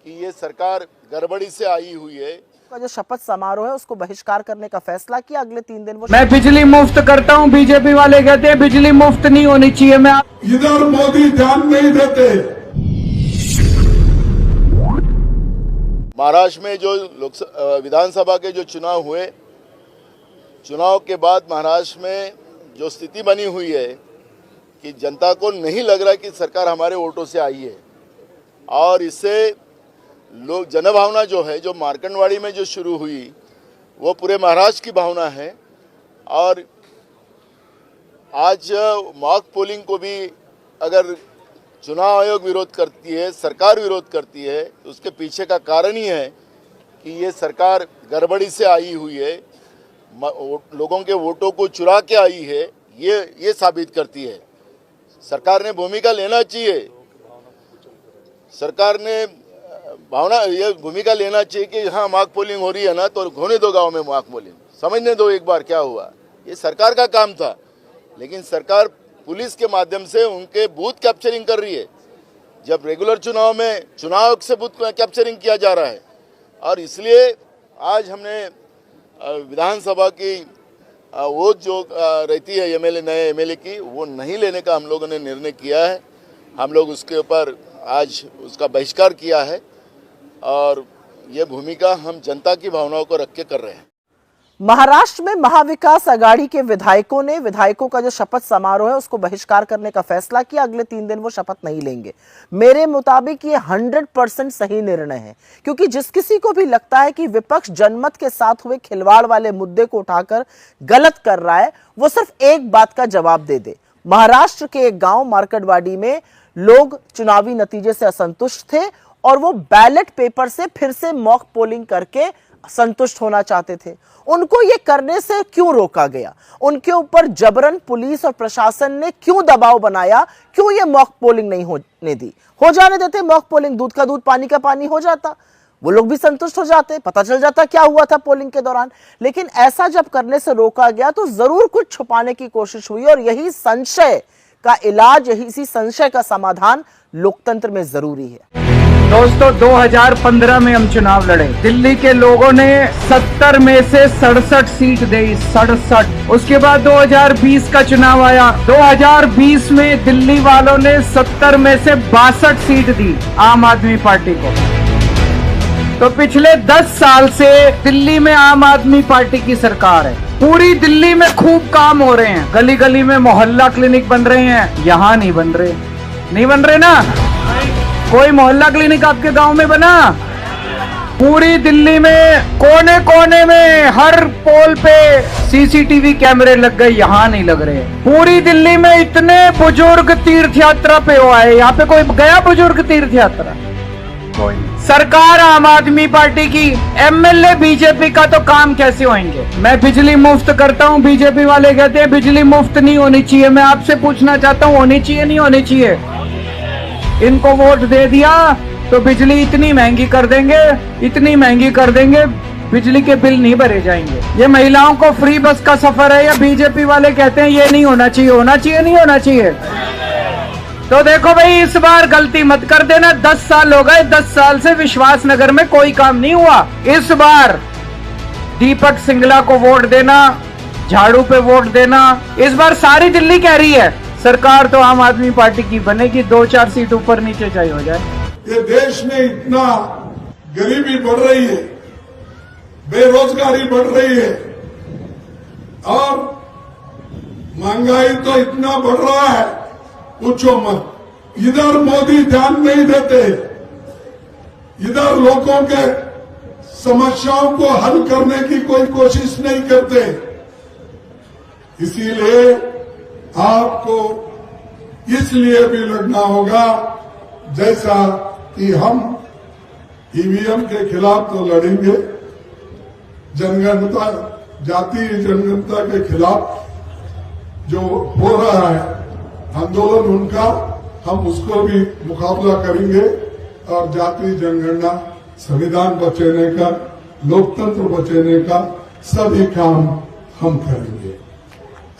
कि ये सरकार गड़बड़ी से आई हुई है। का जो शपथ समारोह है उसको बहिष्कार करने का फैसला किया। अगले 3 दिन वो मैं बिजली मुफ्त करता हूं, बीजेपी वाले कहते हैं बिजली मुफ्त नहीं होनी चाहिए। मैं इधर मोदी ध्यान नहीं देते। महाराष्ट्र में जो विधानसभा के जो चुनाव हुए, चुनाव के बाद महाराष्ट्र में जो स्थिति बनी हुई है कि जनता को नहीं लग रहा कि सरकार हमारे वोटों से आई है, और इससे लोग जनभावना जो है, जो मार्कंडवाड़ी में जो शुरू हुई, वो पूरे महाराष्ट्र की भावना है। और आज मॉक पोलिंग को भी अगर चुनाव आयोग विरोध करती है, सरकार विरोध करती है, तो उसके पीछे का कारण ही है कि ये सरकार गड़बड़ी से आई हुई है, लोगों के वोटों को चुरा के आई है। ये साबित करती है। सरकार ने भूमिका लेना चाहिए, सरकार ने ये भूमिका लेना चाहिए कि हाँ मॉक पोलिंग हो रही है ना, तो होने दो गांव में मॉक पोलिंग, समझने दो एक बार क्या हुआ। ये सरकार का काम था, लेकिन सरकार पुलिस के माध्यम से उनके बूथ कैप्चरिंग कर रही है, जब रेगुलर चुनाव में चुनाव से बूथ कैप्चरिंग किया जा रहा है। और इसलिए आज हमने विधानसभा की वो जो रहती है एमएलए, नए एमएलए की, वो नहीं लेने का हम लोगों ने निर्णय किया है। हम लोग उसके ऊपर आज उसका बहिष्कार किया है, और ये भूमिका हम जनता की भावनाओं को रख के कर रहे हैं। महाराष्ट्र में महाविकास आघाड़ी के विधायकों का जो शपथ समारोह है उसको बहिष्कार करने का फैसला किया। अगले 3 दिन वो शपथ नहीं लेंगे। मेरे मुताबिक ये 100% सही निर्णय है, क्योंकि जिस किसी को भी लगता है कि विपक्ष जनमत के साथ हुए खिलवाड़ वाले मुद्दे को उठाकर गलत कर रहा है, वो सिर्फ एक बात का जवाब दे दे। महाराष्ट्र के एक गांव मार्कंडवाड़ी में लोग चुनावी नतीजे से असंतुष्ट थे और वो बैलेट पेपर से फिर से मॉक पोलिंग करके संतुष्ट होना चाहते थे। उनको ये करने से क्यों रोका गया? उनके ऊपर जबरन पुलिस और प्रशासन ने क्यों दबाव बनाया? क्यों ये मॉक पोलिंग नहीं होने दी? हो जाने देते मॉक पोलिंग, दूध का दूध पानी का पानी हो जाता, वो लोग भी संतुष्ट हो जाते, पता चल जाता क्या हुआ था पोलिंग के दौरान। लेकिन ऐसा जब करने से रोका गया तो जरूर कुछ छुपाने की कोशिश हुई, और यही संशय का इलाज, इसी संशय का समाधान लोकतंत्र में जरूरी है। दोस्तों 2015 में हम चुनाव लड़े, दिल्ली के लोगों ने 70 में से 67 सीट दी, 67। उसके बाद 2020 का चुनाव आया, 2020 में दिल्ली वालों ने 70 में से 62 सीट दी आम आदमी पार्टी को। तो पिछले 10 साल से दिल्ली में आम आदमी पार्टी की सरकार है। पूरी दिल्ली में खूब काम हो रहे हैं, गली गली में मोहल्ला क्लिनिक बन रहे हैं। यहाँ नहीं बन रहे ना? कोई मोहल्ला क्लिनिक आपके गांव में बना? पूरी दिल्ली में कोने कोने में हर पोल पे सीसीटीवी कैमरे लग गए, यहाँ नहीं लग रहे। पूरी दिल्ली में इतने बुजुर्ग तीर्थ यात्रा पे हुआ है, यहाँ पे कोई गया बुजुर्ग तीर्थ यात्रा? कोई नहीं। सरकार आम आदमी पार्टी की, एमएलए बीजेपी का, तो काम कैसे होंगे? मैं बिजली मुफ्त करता हूँ, बीजेपी वाले कहते हैं बिजली मुफ्त नहीं होनी चाहिए। मैं आपसे पूछना चाहता हूँ, होनी चाहिए नहीं होनी चाहिए? इनको वोट दे दिया तो बिजली इतनी महंगी कर देंगे, बिजली के बिल नहीं भरे जाएंगे। ये महिलाओं को फ्री बस का सफर है, या बीजेपी वाले कहते हैं ये नहीं होना चाहिए? नहीं होना चाहिए। तो देखो भाई, इस बार गलती मत कर देना। 10 साल हो गए, 10 साल से विश्वास नगर में कोई काम नहीं हुआ। इस बार दीपक सिंगला को वोट देना, झाड़ू पे वोट देना। इस बार सारी दिल्ली कह रही है सरकार तो आम आदमी पार्टी की बनेगी, 2-4 सीट ऊपर नीचे चाहिए हो जाए। ये देश में इतना गरीबी बढ़ रही है, बेरोजगारी बढ़ रही है, और महंगाई तो इतना बढ़ रहा है पूछो मत। इधर मोदी ध्यान नहीं देते, इधर लोगों के समस्याओं को हल करने की कोई कोशिश नहीं करते। इसीलिए आपको इसलिए भी लड़ना होगा, जैसा कि हम ईवीएम के खिलाफ तो लड़ेंगे, जनगणना, जातीय जनगणना के खिलाफ जो हो रहा है आंदोलन उनका, हम उसको भी मुकाबला करेंगे। और जातीय जनगणना, संविधान बचाने का, लोकतंत्र बचाने का सभी काम हम करेंगे।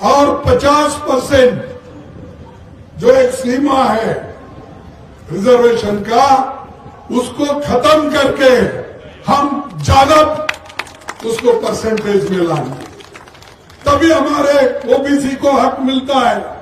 और 50% जो एक सीमा है रिजर्वेशन का, उसको खत्म करके हम ज्यादा उसको परसेंटेज में लाएंगे, तभी हमारे ओबीसी को हक मिलता है।